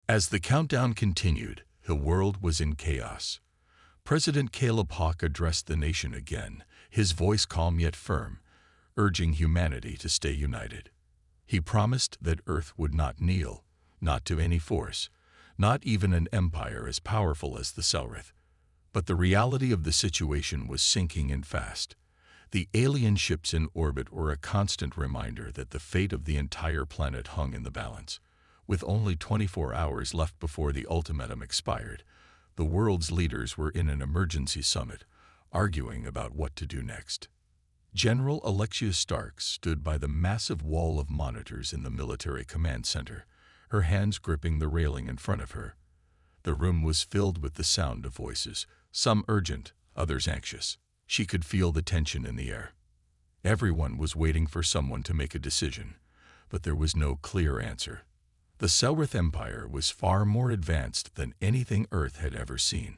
As the countdown continued, the world was in chaos. President Caleb Hawke addressed the nation again, his voice calm yet firm, urging humanity to stay united. He promised that Earth would not kneel, not to any force, not even an empire as powerful as the Selrith. But the reality of the situation was sinking in fast. The alien ships in orbit were a constant reminder that the fate of the entire planet hung in the balance. With only 24 hours left before the ultimatum expired, the world's leaders were in an emergency summit, arguing about what to do next. General Alexia Stark stood by the massive wall of monitors in the military command center, her hands gripping the railing in front of her. The room was filled with the sound of voices, some urgent, others anxious. She could feel the tension in the air. Everyone was waiting for someone to make a decision, but there was no clear answer. The Selrith Empire was far more advanced than anything Earth had ever seen.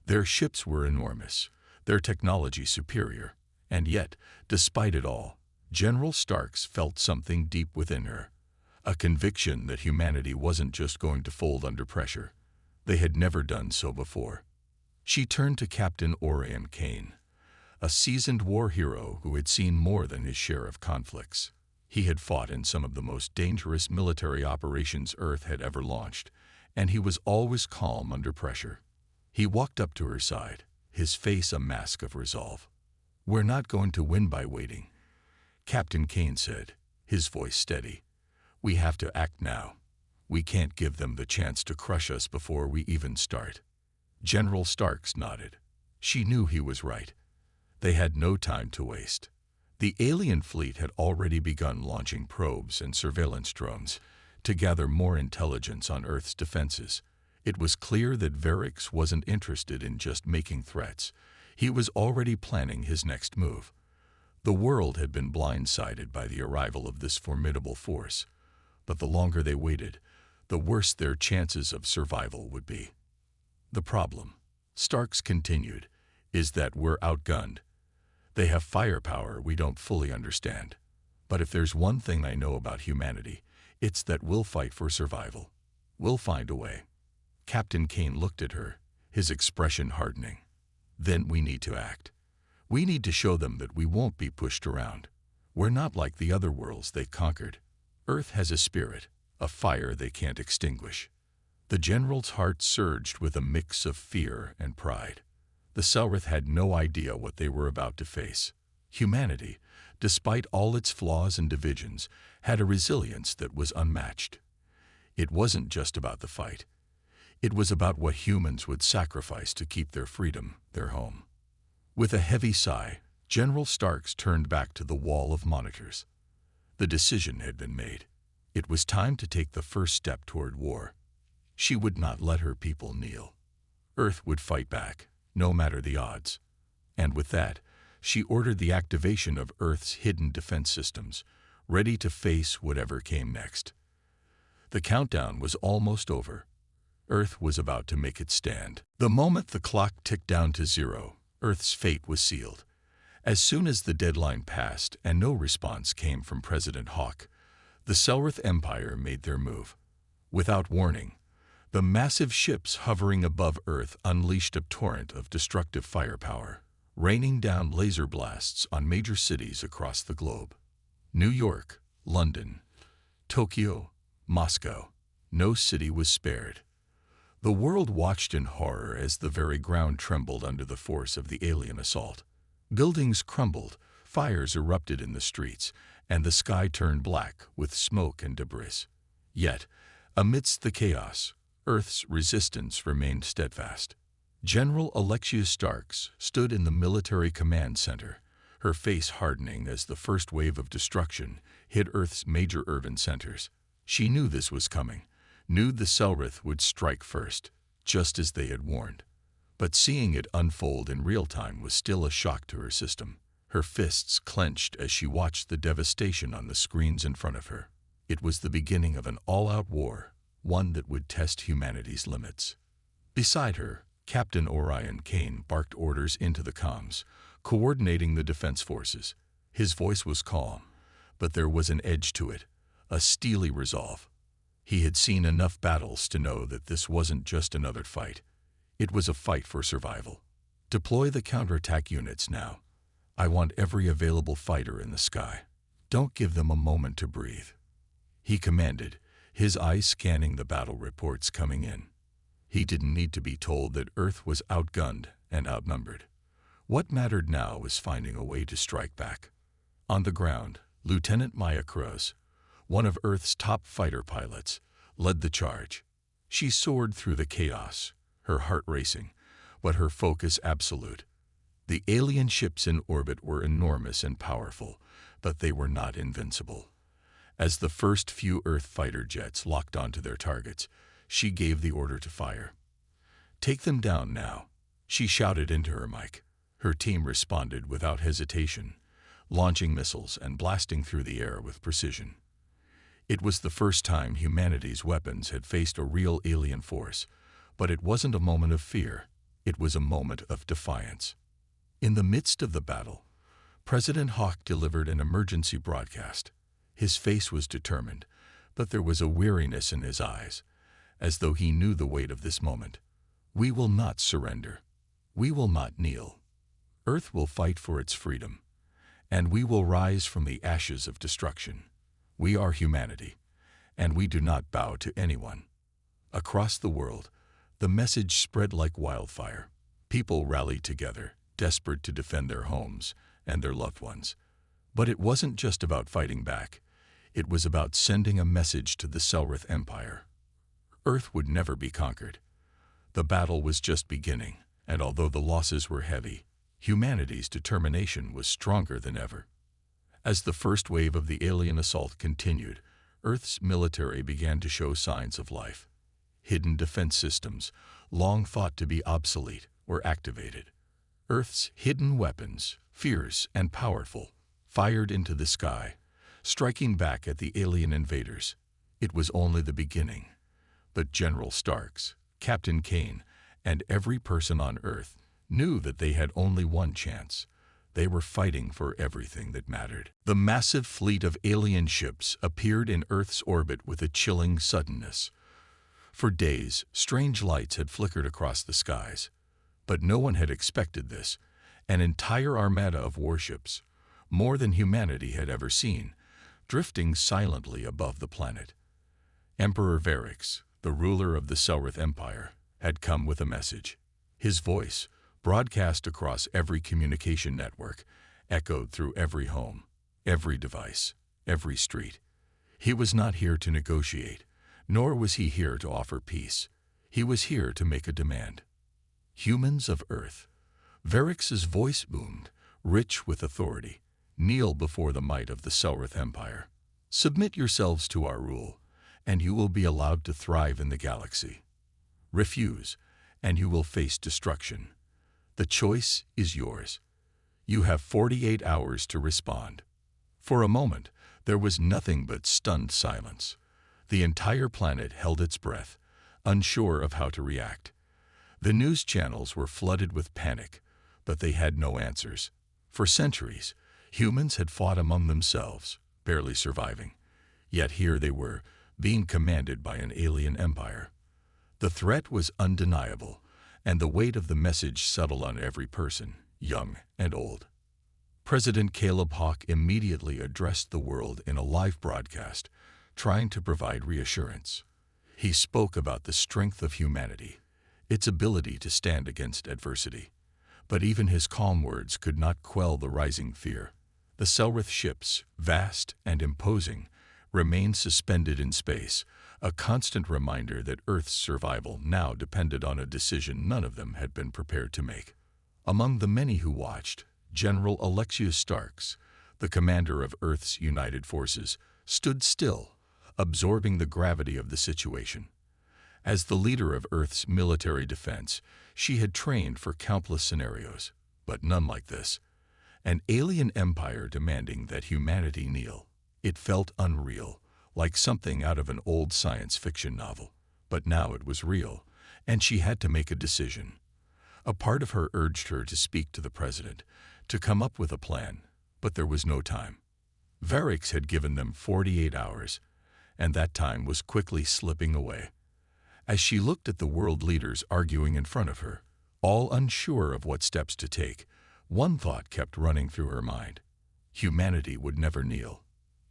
Their ships were enormous, their technology superior, and yet, despite it all, General Starks felt something deep within her, a conviction that humanity wasn't just going to fold under pressure. They had never done so before. She turned to Captain Orion Kane, a seasoned war hero who had seen more than his share of conflicts. He had fought in some of the most dangerous military operations Earth had ever launched, and he was always calm under pressure. He walked up to her side, his face a mask of resolve. "We're not going to win by waiting," Captain Kane said, his voice steady. "We have to act now. We can't give them the chance to crush us before we even start." General Starks nodded. She knew he was right. They had no time to waste. The alien fleet had already begun launching probes and surveillance drones to gather more intelligence on Earth's defenses. It was clear that Varix wasn't interested in just making threats. He was already planning his next move. The world had been blindsided by the arrival of this formidable force, but the longer they waited, the worse their chances of survival would be. "The problem," Starks continued, "is that we're outgunned. They have firepower we don't fully understand. But if there's one thing I know about humanity, it's that we'll fight for survival. We'll find a way." Captain Kane looked at her, his expression hardening. "Then we need to act. We need to show them that we won't be pushed around. We're not like the other worlds they conquered. Earth has a spirit, a fire they can't extinguish." The general's heart surged with a mix of fear and pride. The Selrith had no idea what they were about to face. Humanity, despite all its flaws and divisions, had a resilience that was unmatched. It wasn't just about the fight. It was about what humans would sacrifice to keep their freedom, their home. With a heavy sigh, General Starks turned back to the wall of monitors. The decision had been made. It was time to take the first step toward war. She would not let her people kneel. Earth would fight back, no matter the odds. And with that, she ordered the activation of Earth's hidden defense systems, ready to face whatever came next. The countdown was almost over. Earth was about to make its stand. The moment the clock ticked down to zero, Earth's fate was sealed. As soon as the deadline passed and no response came from President Hawke, the Selrith Empire made their move. Without warning, the massive ships hovering above Earth unleashed a torrent of destructive firepower, raining down laser blasts on major cities across the globe. New York, London, Tokyo, Moscow, no city was spared. The world watched in horror as the very ground trembled under the force of the alien assault. Buildings crumbled, fires erupted in the streets, and the sky turned black with smoke and debris. Yet, amidst the chaos, Earth's resistance remained steadfast. General Alexia Starks stood in the military command center, her face hardening as the first wave of destruction hit Earth's major urban centers. She knew this was coming, knew the Selrith would strike first, just as they had warned. But seeing it unfold in real time was still a shock to her system. Her fists clenched as she watched the devastation on the screens in front of her. It was the beginning of an all-out war, one that would test humanity's limits. Beside her, Captain Orion Kane barked orders into the comms, coordinating the defense forces. His voice was calm, but there was an edge to it, a steely resolve. He had seen enough battles to know that this wasn't just another fight. It was a fight for survival. Deploy the counterattack units now. I want every available fighter in the sky. Don't give them a moment to breathe. He commanded, his eyes scanning the battle reports coming in. He didn't need to be told that Earth was outgunned and outnumbered. What mattered now was finding a way to strike back. On the ground, Lieutenant Maya Cruz, one of Earth's top fighter pilots, led the charge. She soared through the chaos, her heart racing, but her focus absolute. The alien ships in orbit were enormous and powerful, but they were not invincible. As the first few Earth fighter jets locked onto their targets, she gave the order to fire. "Take them down now," she shouted into her mic. Her team responded without hesitation, launching missiles and blasting through the air with precision. It was the first time humanity's weapons had faced a real alien force, but it wasn't a moment of fear. It was a moment of defiance. In the midst of the battle, President Hawk delivered an emergency broadcast. His face was determined, but there was a weariness in his eyes, as though he knew the weight of this moment. "We will not surrender. We will not kneel. Earth will fight for its freedom, and we will rise from the ashes of destruction. We are humanity, and we do not bow to anyone." Across the world, the message spread like wildfire. People rallied together, desperate to defend their homes and their loved ones. But it wasn't just about fighting back. It was about sending a message to the Selrith Empire. Earth would never be conquered. The battle was just beginning, and although the losses were heavy, humanity's determination was stronger than ever. As the first wave of the alien assault continued, Earth's military began to show signs of life. Hidden defense systems, long thought to be obsolete, were activated. Earth's hidden weapons, fierce and powerful, fired into the sky, striking back at the alien invaders. It was only the beginning. But General Starks, Captain Kane, and every person on Earth knew that they had only one chance. They were fighting for everything that mattered. The massive fleet of alien ships appeared in Earth's orbit with a chilling suddenness. For days, strange lights had flickered across the skies. But no one had expected this. An entire armada of warships, more than humanity had ever seen, drifting silently above the planet. Emperor Varix, the ruler of the Selrith Empire, had come with a message. His voice, broadcast across every communication network, echoed through every home, every device, every street. He was not here to negotiate, nor was he here to offer peace. He was here to make a demand. "Humans of Earth," Varix's voice boomed, rich with authority, "kneel before the might of the Selrith Empire. Submit yourselves to our rule, and you will be allowed to thrive in the galaxy. Refuse, and you will face destruction. The choice is yours. You have 48 hours to respond." For a moment, there was nothing but stunned silence. The entire planet held its breath, unsure of how to react. The news channels were flooded with panic, but they had no answers. For centuries, humans had fought among themselves, barely surviving. Yet here they were, being commanded by an alien empire. The threat was undeniable, and the weight of the message settled on every person, young and old. President Caleb Hawk immediately addressed the world in a live broadcast, trying to provide reassurance. He spoke about the strength of humanity, its ability to stand against adversity. But even his calm words could not quell the rising fear. The Selrith ships, vast and imposing, remained suspended in space, a constant reminder that Earth's survival now depended on a decision none of them had been prepared to make. Among the many who watched, General Alexius Starks, the commander of Earth's united forces, stood still, absorbing the gravity of the situation. As the leader of Earth's military defense, she had trained for countless scenarios, but none like this. An alien empire demanding that humanity kneel. It felt unreal, like something out of an old science fiction novel. But now it was real, and she had to make a decision. A part of her urged her to speak to the president, to come up with a plan, but there was no time. Varix had given them 48 hours, and that time was quickly slipping away. As she looked at the world leaders arguing in front of her, all unsure of what steps to take, one thought kept running through her mind. Humanity would never kneel.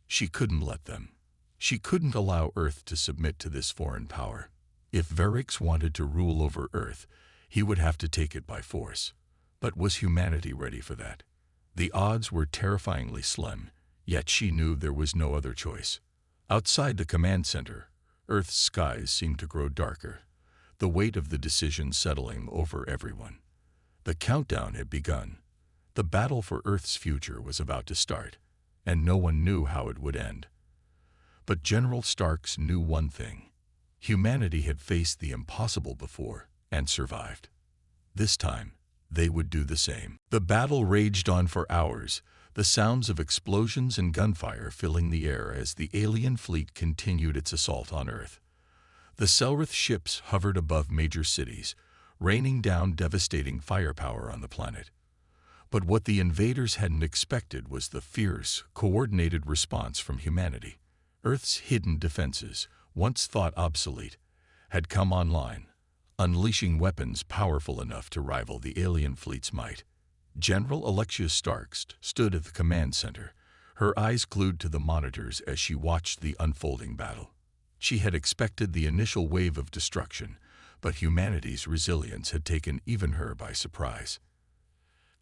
She couldn't let them. She couldn't allow Earth to submit to this foreign power. If Varix wanted to rule over Earth, he would have to take it by force. But was humanity ready for that? The odds were terrifyingly slim, yet she knew there was no other choice. Outside the command center, Earth's skies seemed to grow darker, the weight of the decision settling over everyone. The countdown had begun. The battle for Earth's future was about to start, and no one knew how it would end. But General Starks knew one thing. Humanity had faced the impossible before and survived. This time, they would do the same. The battle raged on for hours, the sounds of explosions and gunfire filling the air as the alien fleet continued its assault on Earth. The Selrith ships hovered above major cities, raining down devastating firepower on the planet. But what the invaders hadn't expected was the fierce, coordinated response from humanity. Earth's hidden defenses, once thought obsolete, had come online, unleashing weapons powerful enough to rival the alien fleet's might. General Alexia Starks stood at the command center, her eyes glued to the monitors as she watched the unfolding battle. She had expected the initial wave of destruction, but humanity's resilience had taken even her by surprise.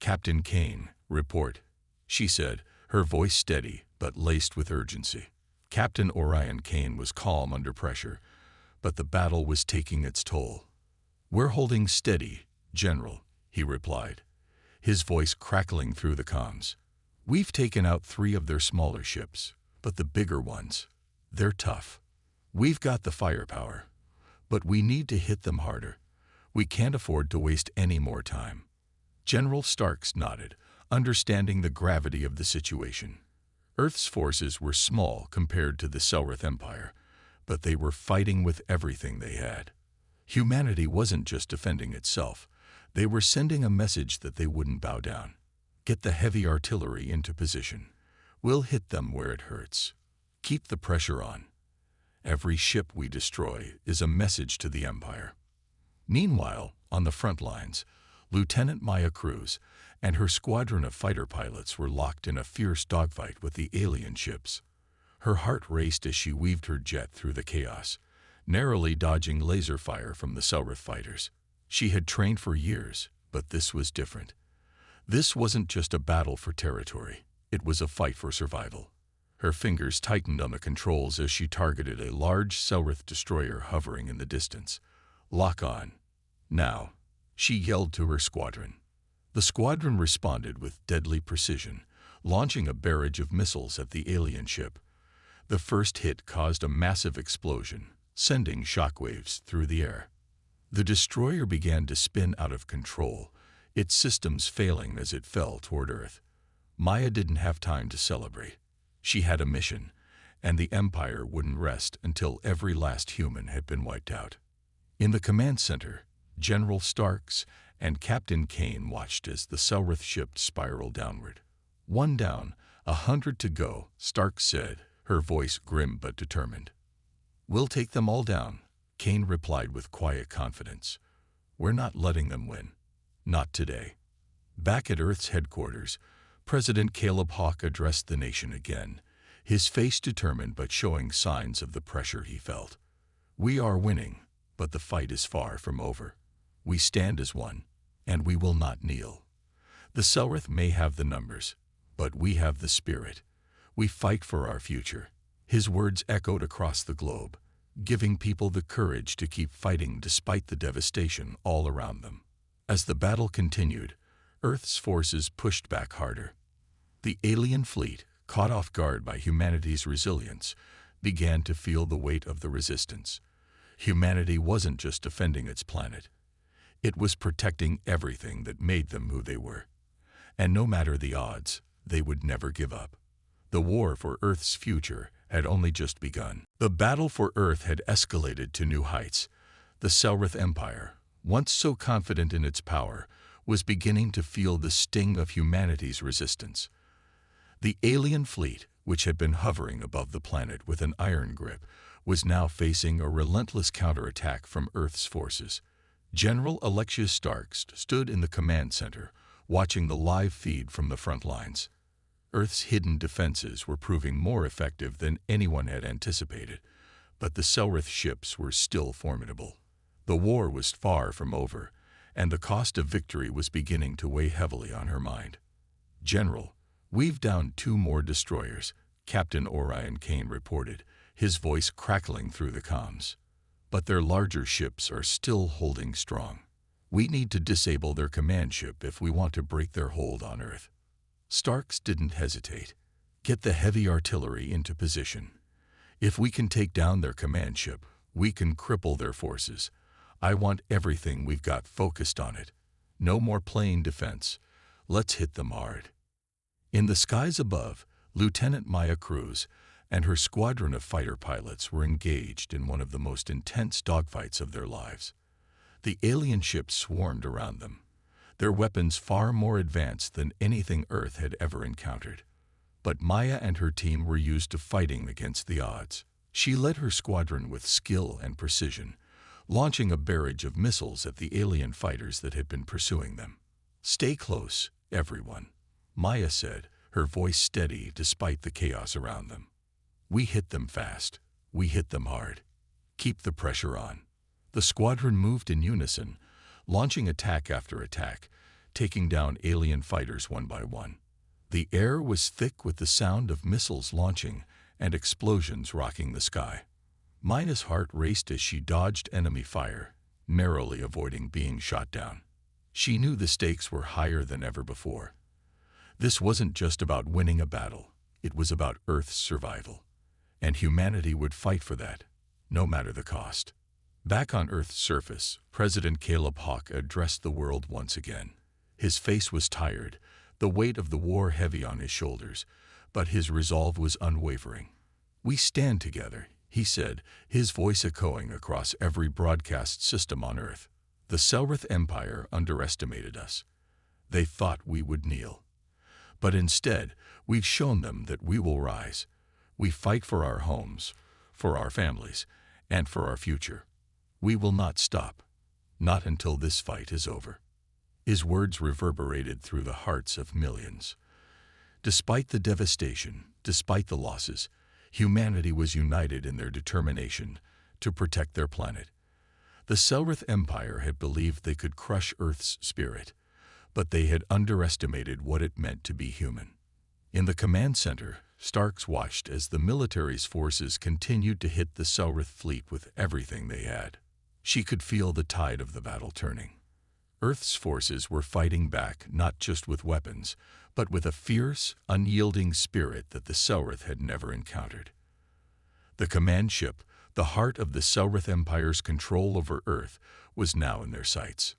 "Captain Kane, report," she said, her voice steady but laced with urgency. Captain Orion Kane was calm under pressure, but the battle was taking its toll. "We're holding steady, General," he replied, his voice crackling through the comms. "We've taken out 3 of their smaller ships, but the bigger ones, they're tough. We've got the firepower, but we need to hit them harder. We can't afford to waste any more time." General Starks nodded, understanding the gravity of the situation. Earth's forces were small compared to the Selrith Empire, but they were fighting with everything they had. Humanity wasn't just defending itself. They were sending a message that they wouldn't bow down. "Get the heavy artillery into position. We'll hit them where it hurts. Keep the pressure on. Every ship we destroy is a message to the Empire." Meanwhile, on the front lines, Lieutenant Maya Cruz and her squadron of fighter pilots were locked in a fierce dogfight with the alien ships. Her heart raced as she weaved her jet through the chaos, narrowly dodging laser fire from the Selrith fighters. She had trained for years, but this was different. This wasn't just a battle for territory. It was a fight for survival. Her fingers tightened on the controls as she targeted a large Selrith destroyer hovering in the distance. "Lock on. Now," she yelled to her squadron. The squadron responded with deadly precision, launching a barrage of missiles at the alien ship. The first hit caused a massive explosion, sending shockwaves through the air. The destroyer began to spin out of control, its systems failing as it fell toward Earth. Maya didn't have time to celebrate. She had a mission, and the Empire wouldn't rest until every last human had been wiped out. In the command center, General Starks and Captain Kane watched as the Selrith ship spiraled downward. "One down, 100 to go," Starks said, her voice grim but determined. "We'll take them all down," Kane replied with quiet confidence. "We're not letting them win. Not today." Back at Earth's headquarters, President Caleb Hawke addressed the nation again, his face determined but showing signs of the pressure he felt. "We are winning, but the fight is far from over. We stand as one, and we will not kneel. The Selrith may have the numbers, but we have the spirit. We fight for our future." His words echoed across the globe, giving people the courage to keep fighting despite the devastation all around them. As the battle continued, Earth's forces pushed back harder. The alien fleet, caught off guard by humanity's resilience, began to feel the weight of the resistance. Humanity wasn't just defending its planet. It was protecting everything that made them who they were. And no matter the odds, they would never give up. The war for Earth's future had only just begun. The battle for Earth had escalated to new heights. The Selrith Empire, once so confident in its power, was beginning to feel the sting of humanity's resistance. The alien fleet, which had been hovering above the planet with an iron grip, was now facing a relentless counterattack from Earth's forces. General Alexius Starks stood in the command center, watching the live feed from the front lines. Earth's hidden defenses were proving more effective than anyone had anticipated, but the Selrith ships were still formidable. The war was far from over, and the cost of victory was beginning to weigh heavily on her mind. "General, we've downed 2 more destroyers," Captain Orion Kane reported, his voice crackling through the comms. "But their larger ships are still holding strong. We need to disable their command ship if we want to break their hold on Earth." Starks didn't hesitate. "Get the heavy artillery into position. If we can take down their command ship, we can cripple their forces. I want everything we've got focused on it. No more playing defense. Let's hit them hard." In the skies above, Lieutenant Maya Cruz and her squadron of fighter pilots were engaged in one of the most intense dogfights of their lives. The alien ships swarmed around them, their weapons far more advanced than anything Earth had ever encountered. But Maya and her team were used to fighting against the odds. She led her squadron with skill and precision, launching a barrage of missiles at the alien fighters that had been pursuing them. "Stay close, everyone," Maya said, her voice steady despite the chaos around them. "We hit them fast. We hit them hard. Keep the pressure on." The squadron moved in unison, launching attack after attack, taking down alien fighters one by one. The air was thick with the sound of missiles launching and explosions rocking the sky. Maya's heart raced as she dodged enemy fire, narrowly avoiding being shot down. She knew the stakes were higher than ever before. This wasn't just about winning a battle, it was about Earth's survival. And humanity would fight for that, no matter the cost. Back on Earth's surface, President Caleb Hawke addressed the world once again. His face was tired, the weight of the war heavy on his shoulders, but his resolve was unwavering. "We stand together," he said, his voice echoing across every broadcast system on Earth. "The Selrith Empire underestimated us. They thought we would kneel. But instead, we've shown them that we will rise. We fight for our homes, for our families, and for our future. We will not stop, not until this fight is over." His words reverberated through the hearts of millions. Despite the devastation, despite the losses, humanity was united in their determination to protect their planet. The Selrith Empire had believed they could crush Earth's spirit, but they had underestimated what it meant to be human. In the command center, Starks watched as the military's forces continued to hit the Selrith fleet with everything they had. She could feel the tide of the battle turning. Earth's forces were fighting back not just with weapons, but with a fierce, unyielding spirit that the Selrith had never encountered. The command ship, the heart of the Selrith Empire's control over Earth, was now in their sights.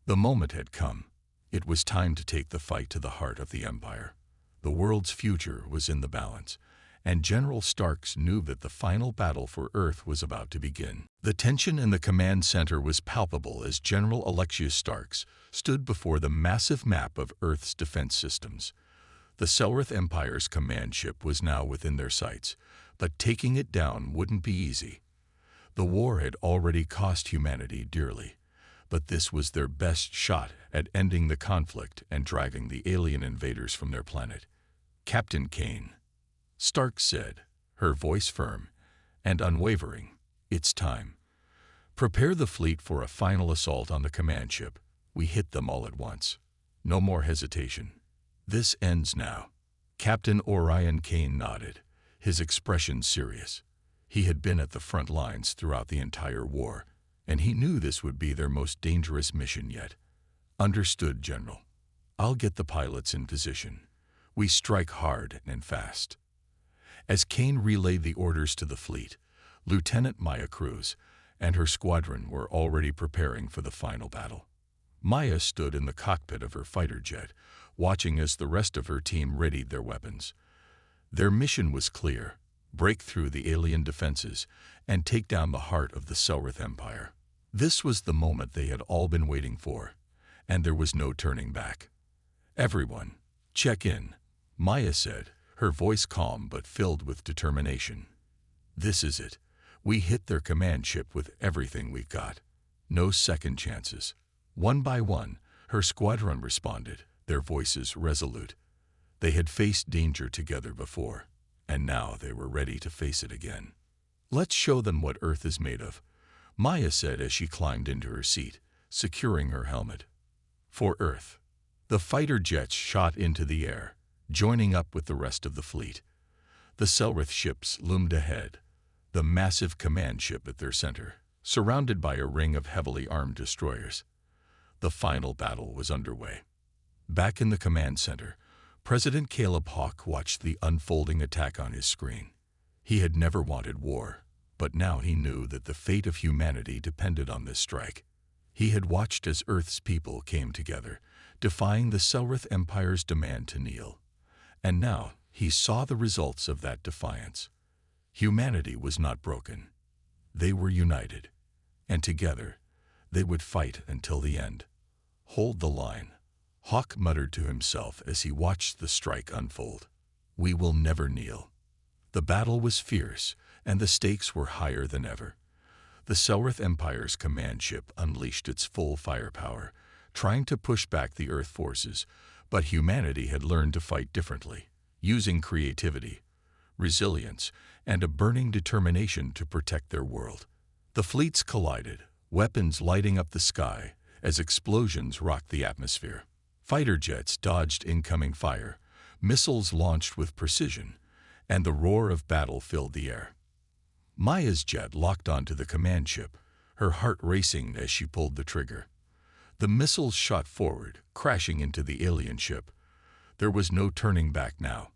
The moment had come. It was time to take the fight to the heart of the Empire. The world's future was in the balance, and General Starks knew that the final battle for Earth was about to begin. The tension in the command center was palpable as General Alexius Starks stood before the massive map of Earth's defense systems. The Selrith Empire's command ship was now within their sights, but taking it down wouldn't be easy. The war had already cost humanity dearly, but this was their best shot at ending the conflict and driving the alien invaders from their planet. "Captain Kane," Stark said, her voice firm and unwavering, "it's time. Prepare the fleet for a final assault on the command ship. We hit them all at once. No more hesitation. This ends now." Captain Orion Kane nodded, his expression serious. He had been at the front lines throughout the entire war, and he knew this would be their most dangerous mission yet. "Understood, General. I'll get the pilots in position. We strike hard and fast." As Kane relayed the orders to the fleet, Lieutenant Maya Cruz and her squadron were already preparing for the final battle. Maya stood in the cockpit of her fighter jet, watching as the rest of her team readied their weapons. Their mission was clear: break through the alien defenses and take down the heart of the Selrith Empire. This was the moment they had all been waiting for, and there was no turning back. "Everyone, check in," Maya said, her voice calm but filled with determination. "This is it. We hit their command ship with everything we've got. No second chances." One by one, her squadron responded, their voices resolute. They had faced danger together before, and now they were ready to face it again. "Let's show them what Earth is made of," Maya said as she climbed into her seat, securing her helmet. For Earth. The fighter jets shot into the air, joining up with the rest of the fleet. The Selrith ships loomed ahead, the massive command ship at their center, surrounded by a ring of heavily armed destroyers. The final battle was underway. Back in the command center, President Caleb Hawke watched the unfolding attack on his screen. He had never wanted war, but now he knew that the fate of humanity depended on this strike. He had watched as Earth's people came together, defying the Selrith Empire's demand to kneel. And now he saw the results of that defiance. Humanity was not broken. They were united, and together they would fight until the end. "Hold the line," Hawke muttered to himself as he watched the strike unfold. "We will never kneel." The battle was fierce, and the stakes were higher than ever. The Selrith Empire's command ship unleashed its full firepower, trying to push back the Earth forces, but humanity had learned to fight differently, using creativity, resilience, and a burning determination to protect their world. The fleets collided, weapons lighting up the sky as explosions rocked the atmosphere. Fighter jets dodged incoming fire, missiles launched with precision, and the roar of battle filled the air. Maya's jet locked onto the command ship, her heart racing as she pulled the trigger. The missiles shot forward, crashing into the alien ship. There was no turning back now.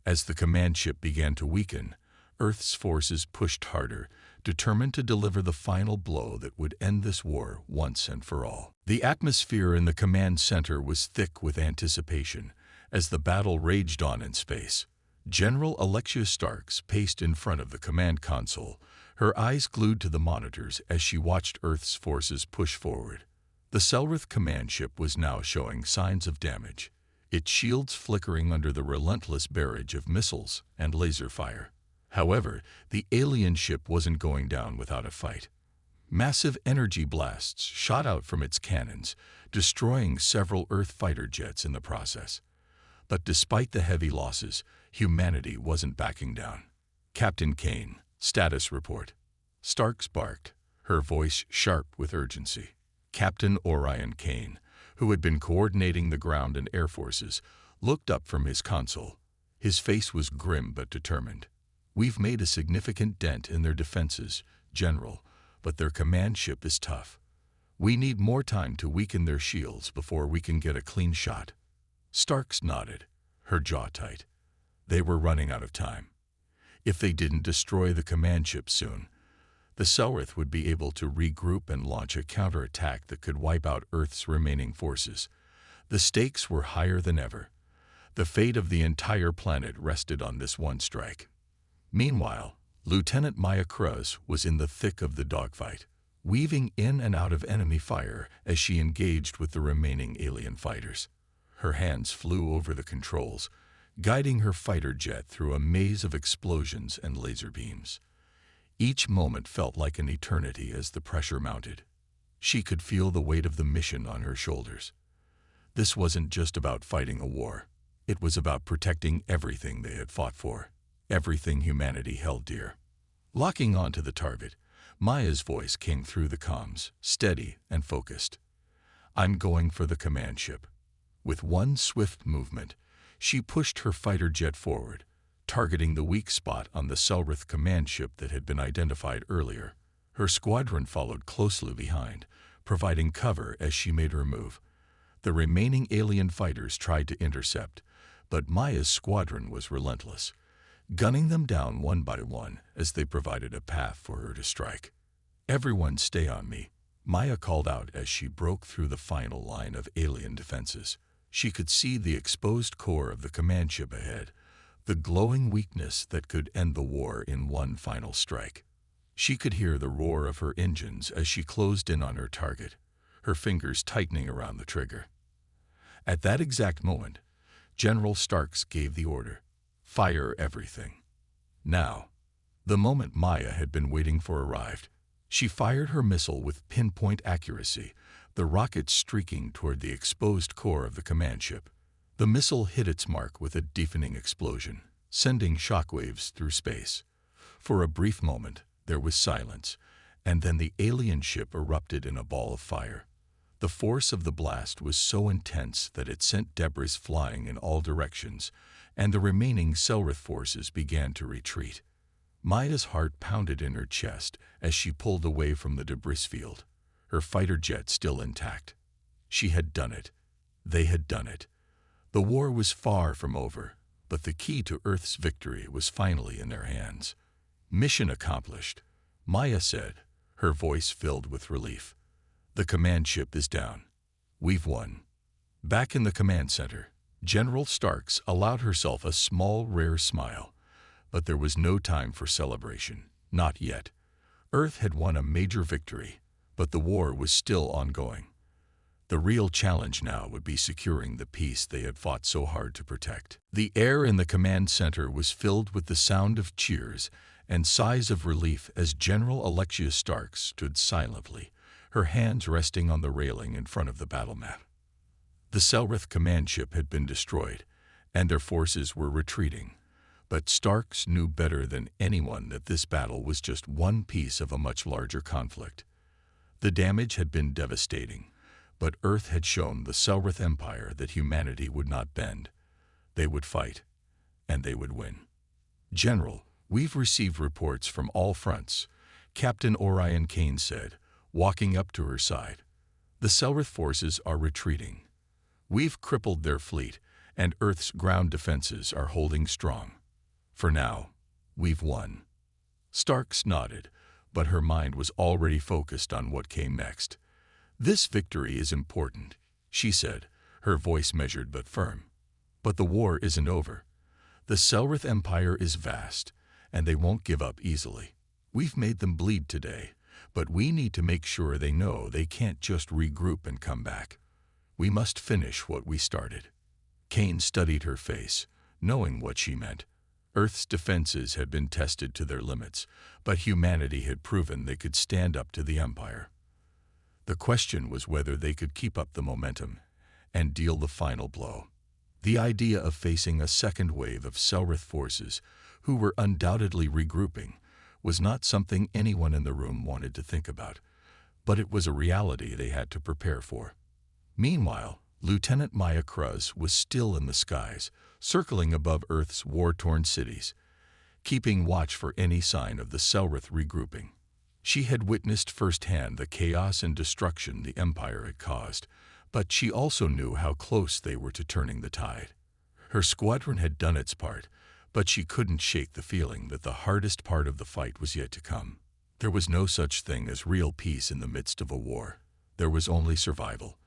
As the command ship began to weaken, Earth's forces pushed harder, determined to deliver the final blow that would end this war once and for all. The atmosphere in the command center was thick with anticipation as the battle raged on in space. General Alexia Starks paced in front of the command console, her eyes glued to the monitors as she watched Earth's forces push forward. The Selrith command ship was now showing signs of damage, its shields flickering under the relentless barrage of missiles and laser fire. However, the alien ship wasn't going down without a fight. Massive energy blasts shot out from its cannons, destroying several Earth fighter jets in the process. But despite the heavy losses, humanity wasn't backing down. "Captain Kane, status report." Starks barked, her voice sharp with urgency. Captain Orion Kane, who had been coordinating the ground and air forces, looked up from his console. His face was grim but determined. "We've made a significant dent in their defenses, General, but their command ship is tough. We need more time to weaken their shields before we can get a clean shot." Starks nodded, her jaw tight. They were running out of time. If they didn't destroy the command ship soon, the Selrith would be able to regroup and launch a counterattack that could wipe out Earth's remaining forces. The stakes were higher than ever. The fate of the entire planet rested on this one strike. Meanwhile, Lieutenant Maya Cruz was in the thick of the dogfight, weaving in and out of enemy fire as she engaged with the remaining alien fighters. Her hands flew over the controls, guiding her fighter jet through a maze of explosions and laser beams. Each moment felt like an eternity as the pressure mounted. She could feel the weight of the mission on her shoulders. This wasn't just about fighting a war. It was about protecting everything they had fought for, everything humanity held dear. Locking onto the target, Maya's voice came through the comms, steady and focused. "I'm going for the command ship." With one swift movement, she pushed her fighter jet forward, targeting the weak spot on the Selrith command ship that had been identified earlier. Her squadron followed closely behind, providing cover as she made her move. The remaining alien fighters tried to intercept, but Maya's squadron was relentless, gunning them down one by one as they provided a path for her to strike. "Everyone stay on me," Maya called out as she broke through the final line of alien defenses. She could see the exposed core of the command ship ahead, the glowing weakness that could end the war in one final strike. She could hear the roar of her engines as she closed in on her target, her fingers tightening around the trigger. At that exact moment, General Starks gave the order, Fire everything. Now, the moment Maya had been waiting for arrived. She fired her missile with pinpoint accuracy, the rocket streaking toward the exposed core of the command ship. The missile hit its mark with a deafening explosion, sending shockwaves through space. For a brief moment, there was silence, and then the alien ship erupted in a ball of fire. The force of the blast was so intense that it sent debris flying in all directions, and the remaining Selrith forces began to retreat. Maya's heart pounded in her chest as she pulled away from the debris field, her fighter jet still intact. She had done it. They had done it. The war was far from over, but the key to Earth's victory was finally in their hands. Mission accomplished, Maya said, her voice filled with relief. The command ship is down. We've won. Back in the command center, General Starks allowed herself a small, rare smile. But there was no time for celebration. Not yet. Earth had won a major victory, but the war was still ongoing. The real challenge now would be securing the peace they had fought so hard to protect. The air in the command center was filled with the sound of cheers and sighs of relief as General Alexia Stark stood silently, her hands resting on the railing in front of the battle map. The Selrith command ship had been destroyed, and their forces were retreating. But Starks knew better than anyone that this battle was just one piece of a much larger conflict. The damage had been devastating, but Earth had shown the Selrith Empire that humanity would not bend. They would fight, and they would win. General, we've received reports from all fronts, Captain Orion Kane said, walking up to her side. The Selrith forces are retreating. We've crippled their fleet, and Earth's ground defenses are holding strong. For now, we've won. Starks nodded, but her mind was already focused on what came next. This victory is important, she said, her voice measured but firm. But the war isn't over. The Selrith Empire is vast, and they won't give up easily. We've made them bleed today, but we need to make sure they know they can't just regroup and come back. We must finish what we started. Kane studied her face, knowing what she meant. Earth's defenses had been tested to their limits, but humanity had proven they could stand up to the Empire. The question was whether they could keep up the momentum and deal the final blow. The idea of facing a second wave of Selrith forces, who were undoubtedly regrouping, was not something anyone in the room wanted to think about, but it was a reality they had to prepare for. Meanwhile, Lieutenant Maya Kruz was still in the skies, circling above Earth's war-torn cities, keeping watch for any sign of the Selrith regrouping. She had witnessed firsthand the chaos and destruction the Empire had caused, but she also knew how close they were to turning the tide. Her squadron had done its part, but she couldn't shake the feeling that the hardest part of the fight was yet to come. There was no such thing as real peace in the midst of a war. There was only survival.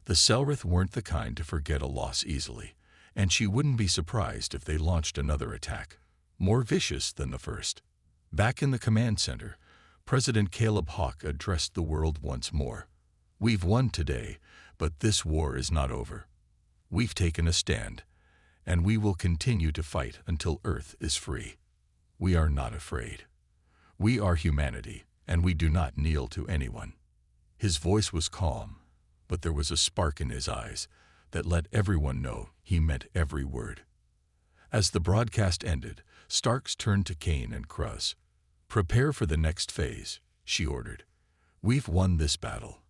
The Selrith weren't the kind to forget a loss easily, and she wouldn't be surprised if they launched another attack, more vicious than the first. Back in the command center, President Caleb Hawke addressed the world once more. We've won today, but this war is not over. We've taken a stand, and we will continue to fight until Earth is free. We are not afraid. We are humanity, and we do not kneel to anyone. His voice was calm, but there was a spark in his eyes that let everyone know he meant every word. As the broadcast ended, Starks turned to Kane and Kruz. "Prepare for the next phase," she ordered. "We've won this battle,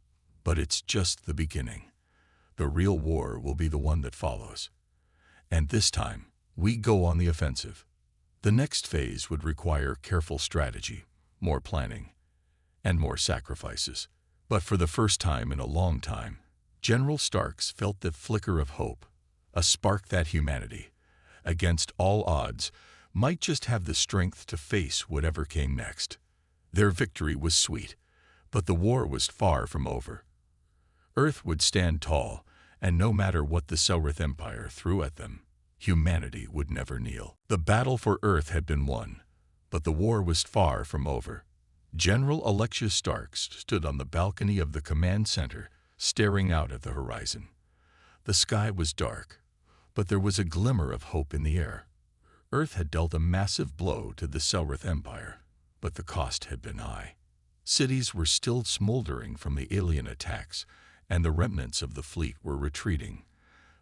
but it's just the beginning. The real war will be the one that follows. And this time, we go on the offensive. The next phase would require careful strategy, more planning, and more sacrifices." But for the first time in a long time, General Starks felt the flicker of hope, a spark that humanity, against all odds, might just have the strength to face whatever came next. Their victory was sweet, but the war was far from over. Earth would stand tall, and no matter what the Selrith Empire threw at them, humanity would never kneel. The battle for Earth had been won, but the war was far from over. General Alexia Starks stood on the balcony of the command center, staring out at the horizon. The sky was dark, but there was a glimmer of hope in the air. Earth had dealt a massive blow to the Selrith Empire, but the cost had been high. Cities were still smoldering from the alien attacks, and the remnants of the fleet were retreating.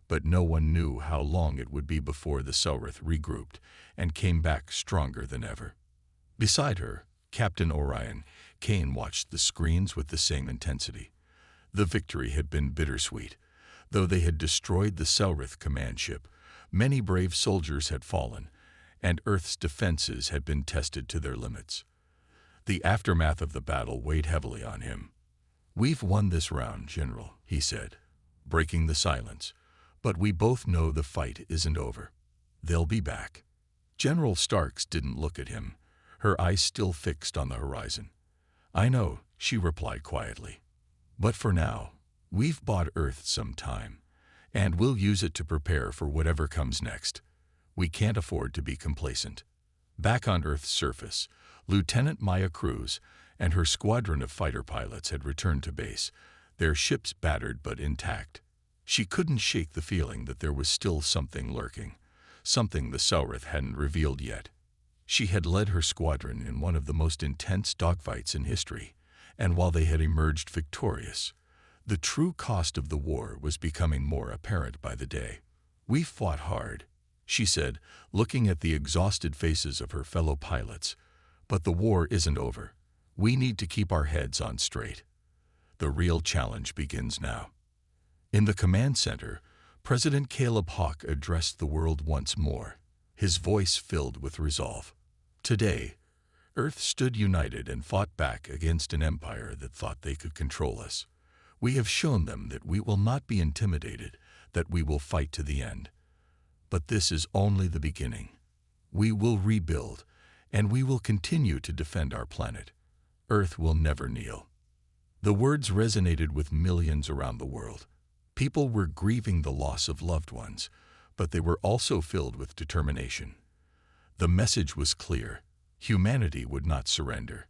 But no one knew how long it would be before the Selrith regrouped and came back stronger than ever. Beside her, Captain Orion Kane watched the screens with the same intensity. The victory had been bittersweet. Though they had destroyed the Selrith command ship, many brave soldiers had fallen, and Earth's defenses had been tested to their limits. The aftermath of the battle weighed heavily on him. "We've won this round, General," he said, breaking the silence. "But we both know the fight isn't over. They'll be back." General Starks didn't look at him, her eyes still fixed on the horizon. "I know," she replied quietly. "But for now, we've bought Earth some time, and we'll use it to prepare for whatever comes next. We can't afford to be complacent." Back on Earth's surface, Lieutenant Maya Cruz and her squadron of fighter pilots had returned to base, their ships battered but intact. She couldn't shake the feeling that there was still something lurking, something the Selrith hadn't revealed yet. She had led her squadron in one of the most intense dogfights in history, and while they had emerged victorious, the true cost of the war was becoming more apparent by the day. "We've fought hard," she said, looking at the exhausted faces of her fellow pilots. "But the war isn't over. We need to keep our heads on straight. The real challenge begins now." In the command center, President Caleb Hawke addressed the world once more, his voice filled with resolve. "Today, Earth stood united and fought back against an empire that thought they could control us. We have shown them that we will not be intimidated, that we will fight to the end. But this is only the beginning. We will rebuild, and we will continue to defend our planet. Earth will never kneel." The words resonated with millions around the world. People were grieving the loss of loved ones, but they were also filled with determination. The message was clear: humanity would not surrender.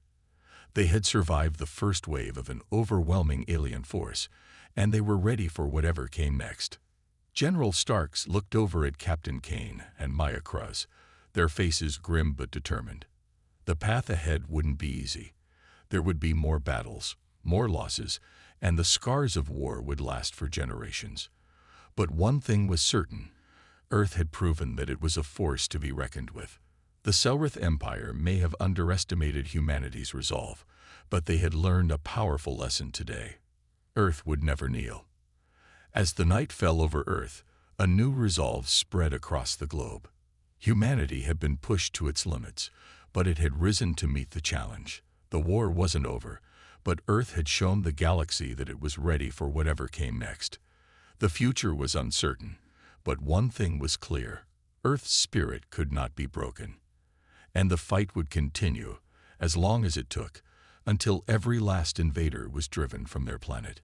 They had survived the first wave of an overwhelming alien force, and they were ready for whatever came next. General Starks looked over at Captain Kane and Maya Cruz, their faces grim but determined. The path ahead wouldn't be easy. There would be more battles, more losses, and the scars of war would last for generations. But one thing was certain: Earth had proven that it was a force to be reckoned with. The Selrith Empire may have underestimated humanity's resolve, but they had learned a powerful lesson today. Earth would never kneel. As the night fell over Earth, a new resolve spread across the globe. Humanity had been pushed to its limits, but it had risen to meet the challenge. The war wasn't over, but Earth had shown the galaxy that it was ready for whatever came next. The future was uncertain, but one thing was clear: Earth's spirit could not be broken. And the fight would continue, as long as it took, until every last invader was driven from their planet.